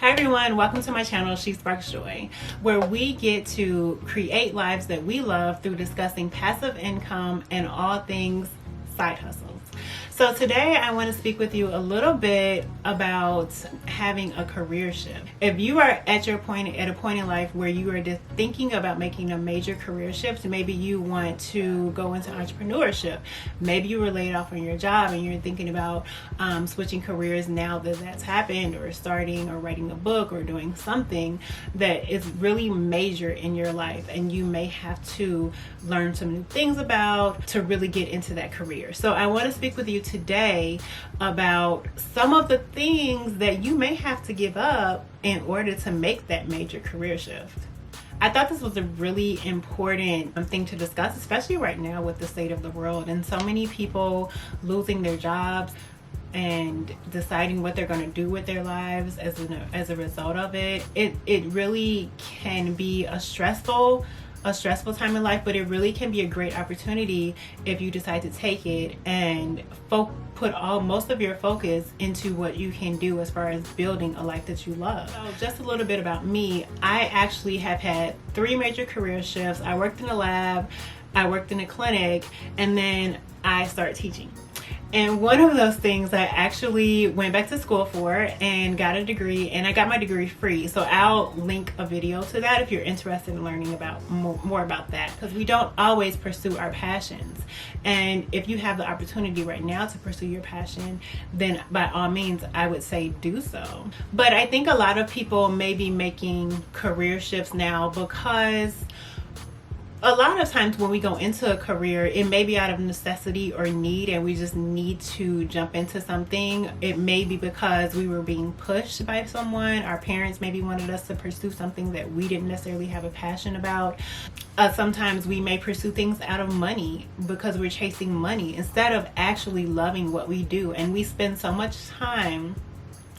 Hi everyone, welcome to my channel, She Sparks Joy, where we get to create lives that we love through discussing passive income and all things side hustles. So today I want to speak with you a little bit about having a career shift. If you are at a point in life where you are just thinking about making a major career shift, maybe you want to go into entrepreneurship. Maybe you were laid off from your job and you're thinking about switching careers now that that's happened, or starting or writing a book or doing something that is really major in your life, and you may have to learn some new things about to really get into that career. So I want to speak with you today about some of the things that you may have to give up in order to make that major career shift. I thought this was a really important thing to discuss, especially right now with the state of the world and so many people losing their jobs and deciding what they're going to do with their lives as a result of it. It really can be a stressful time in life, but it really can be a great opportunity if you decide to take it and put most of your focus into what you can do as far as building a life that you love. So just a little bit about me. I actually have had 3 major career shifts. I worked in a lab, I worked in a clinic, and then I started teaching. And one of those things I actually went back to school for and got a degree, and I got my degree free. So I'll link a video to that if you're interested in learning about more about that, because we don't always pursue our passions. And if you have the opportunity right now to pursue your passion, then by all means, I would say do so. But I think a lot of people may be making career shifts now because a lot of times when we go into a career, it may be out of necessity or need, and we just need to jump into something. It may be because we were being pushed by someone. Our parents maybe wanted us to pursue something that we didn't necessarily have a passion about. Sometimes we may pursue things out of money because we're chasing money instead of actually loving what we do. And we spend so much time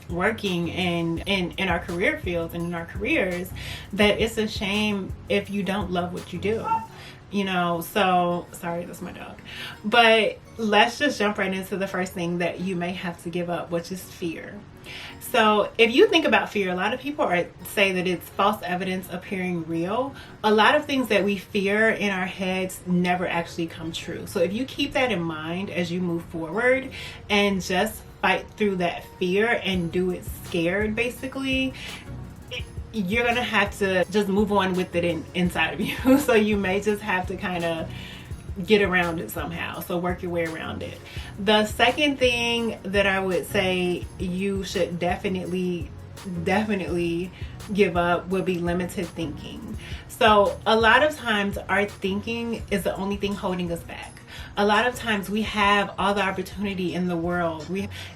working in our career fields and in our careers that it's a shame if you don't love what you do, so sorry, that's my dog. But let's just jump right into the first thing that you may have to give up, which is fear. So if you think about fear, a lot of people say that it's false evidence appearing real. A lot of things that we fear in our heads never actually come true. So if you keep that in mind as you move forward and just fight through that fear and do it scared, basically, you're gonna have to just move on with it inside of you. So you may just have to kind of get around it somehow. So work your way around it. The second thing that I would say you should definitely give up would be limited thinking. So a lot of times our thinking is the only thing holding us back. A lot of times we have all the opportunity in the world,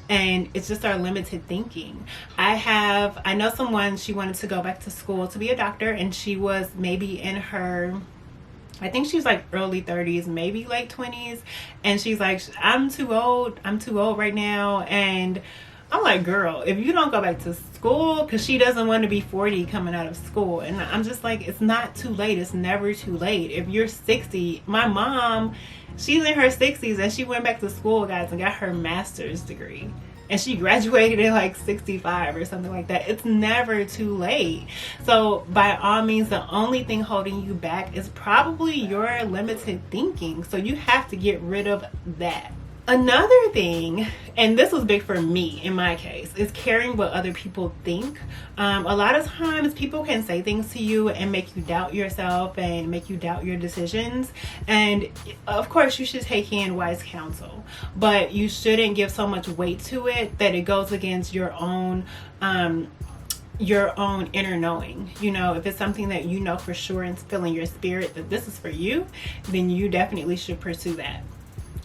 and it's just our limited thinking. I know someone, she wanted to go back to school to be a doctor, and she was maybe in her, I think she was like early 30s, maybe late 20s. And she's like, I'm too old right now. And I'm like, girl, if you don't go back to school, because she doesn't want to be 40 coming out of school. And I'm just like, it's not too late. It's never too late. If you're 60, my mom, she's in her 60s and she went back to school, guys, and got her master's degree. And she graduated at like 65 or something like that. It's never too late. So by all means, the only thing holding you back is probably your limited thinking. So you have to get rid of that. Another thing, and this was big for me in my case, is caring what other people think. A lot of times people can say things to you and make you doubt yourself and make you doubt your decisions. And of course you should take in wise counsel, but you shouldn't give so much weight to it that it goes against your own inner knowing. If it's something that you know for sure and feel in your spirit that this is for you, then you definitely should pursue that.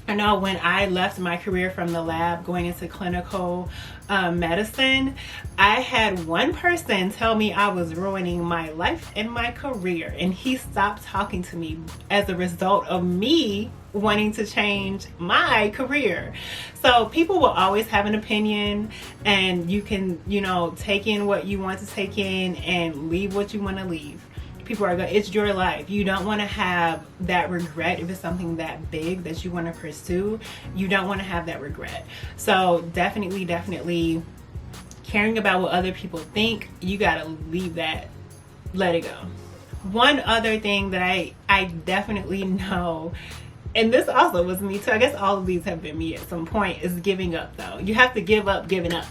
I know when I left my career from the lab going into clinical medicine, I had one person tell me I was ruining my life and my career, and he stopped talking to me as a result of me wanting to change my career. So people will always have an opinion, and you can, take in what you want to take in and leave what you want to leave. People are going, it's your life. You don't want to have that regret if it's something that big that you want to pursue. You don't want to have that regret. So definitely caring about what other people think, you gotta leave that, let it go. One other thing that I definitely know, and this also was me too, I guess all of these have been me at some point, is giving up though. You have to give up giving up.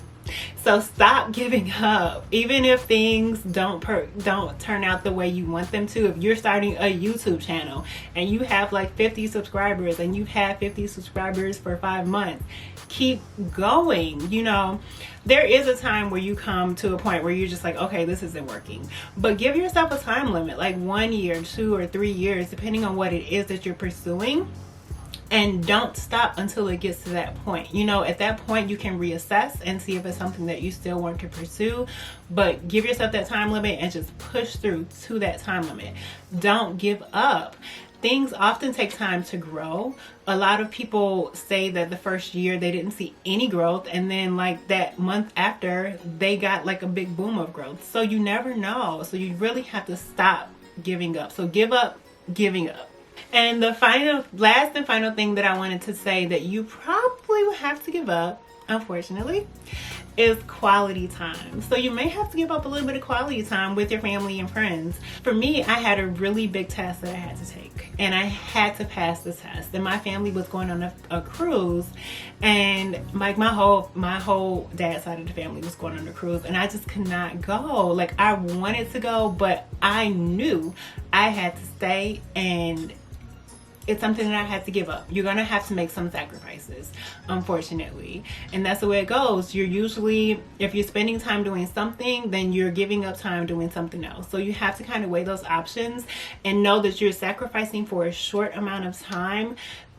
So stop giving up. Even if things don't turn out the way you want them to. If you're starting a YouTube channel and you have like 50 subscribers and you've had 50 subscribers for 5 months, keep going. You know, there is a time where you come to a point where you're just like, okay, this isn't working. But give yourself a time limit, like 1 year, 2 or 3 years, depending on what it is that you're pursuing. And don't stop until it gets to that point. You know, at that point you can reassess and see if it's something that you still want to pursue, but give yourself that time limit and just push through to that time limit. Don't give up. Things often take time to grow. A lot of people say that the first year they didn't see any growth, and then like that month after they got like a big boom of growth. So you never know. So you really have to stop giving up. So give up giving up. And the last and final thing that I wanted to say that you probably will have to give up, unfortunately, is quality time. So you may have to give up a little bit of quality time with your family and friends. For me, I had a really big test that I had to take, and I had to pass the test. And my family was going on a cruise, and like my whole dad's side of the family was going on a cruise, and I just could not go. Like, I wanted to go, but I knew I had to stay, and it's something that I had to give up. You're gonna have to make some sacrifices, unfortunately. And that's the way it goes. You're usually, if you're spending time doing something, then you're giving up time doing something else. So you have to kind of weigh those options and know that you're sacrificing for a short amount of time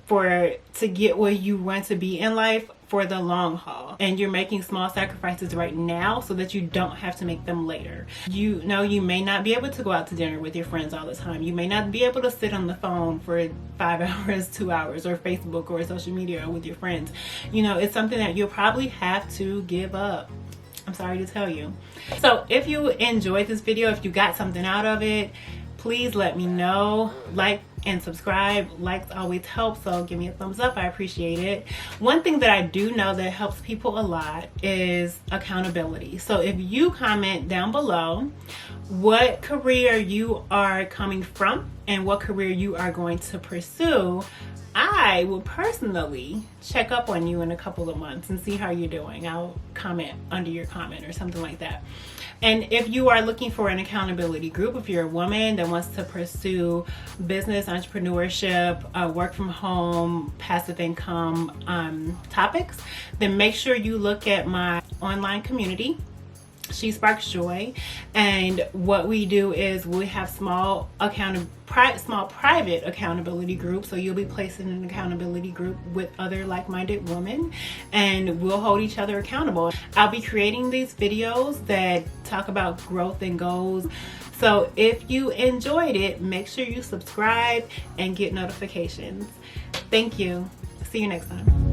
to get where you want to be in life for the long haul. And you're making small sacrifices right now so that you don't have to make them later. You know, you may not be able to go out to dinner with your friends all the time. You may not be able to sit on the phone for 5 hours, 2 hours, or Facebook or social media with your friends. You know, it's something that you'll probably have to give up. I'm sorry to tell you. So if you enjoyed this video, if you got something out of it, please let me know. Like and subscribe. Likes always help, so give me a thumbs up. I appreciate it. One thing that I do know that helps people a lot is accountability. So if you comment down below what career you are coming from and what career you are going to pursue, I will personally check up on you in a couple of months and see how you're doing. I'll comment under your comment or something like that. And if you are looking for an accountability group, if you're a woman that wants to pursue business, entrepreneurship, work from home, passive income topics, then make sure you look at my online community. She Sparks Joy, and what we do is we have small private accountability groups. So you'll be placed in an accountability group with other like-minded women, and we'll hold each other accountable. I'll be creating these videos that talk about growth and goals. So if you enjoyed it, make sure you subscribe and get notifications. Thank you. See you next time.